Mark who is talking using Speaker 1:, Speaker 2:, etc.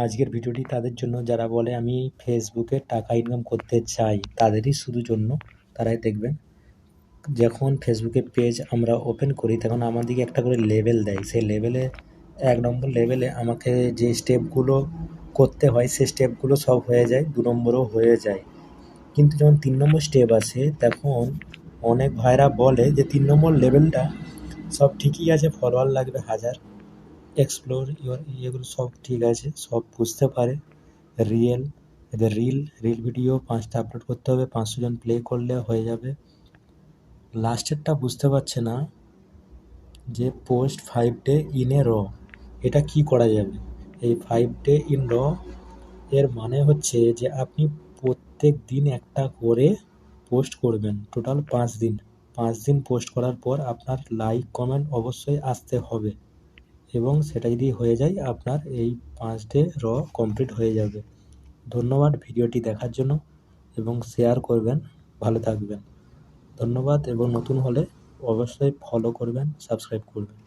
Speaker 1: আজকের ভিডিওটি তাদের জন্য যারা বলে আমি ফেসবুকে টাকা ইনকাম করতে চাই, তাদেরই শুধু জন্য। তারাই দেখবেন যখন ফেসবুকে পেজ আমরা ওপেন করি তখন আমাদেরকে একটা করে লেভেল দেয়। সেই লেভেলে 1 নম্বর লেভেলে আমাকে যে স্টেপগুলো করতে হয় সেই স্টেপগুলো সব হয়ে যায়, 2 নম্বরও হয়ে যায়। কিন্তু যখন 3 নম্বর স্টেপ আসে তখন অনেক ভাইরা বলে যে 3 নম্বর লেভেলটা সব ঠিকই আছে, ফলোয়ার লাগবে 1000, এক্সপ্লোর ইওর এগুলো সব ঠিক আছে, সব বুঝতে পারে। এদের রিল ভিডিও 5টা আপলোড করতে হবে, 500 জন প্লে করলে হয়ে যাবে। লাস্টেরটা বুঝতে পারছে না যে পোস্ট 5 ডে ইন এ র, এটা কি করা যাবে। এই 5 ডে ইন র এর মানে হচ্ছে যে আপনি প্রত্যেক দিন একটা করে পোস্ট করবেন, টোটাল 5 দিন। 5 দিন পোস্ট করার পর আপনার লাইক কমেন্ট অবশ্যই আসতে হবে, এবং সেটা যদি হয়ে যায় আপনার এই 5 ডে র কমপ্লিট হয়ে যাবে। ধন্যবাদ ভিডিওটি দেখার জন্য এবং শেয়ার করবেন। ভালো থাকবেন। ধন্যবাদ, এবং নতুন হলে অবশ্যই ফলো করবেন, সাবস্ক্রাইব করবেন।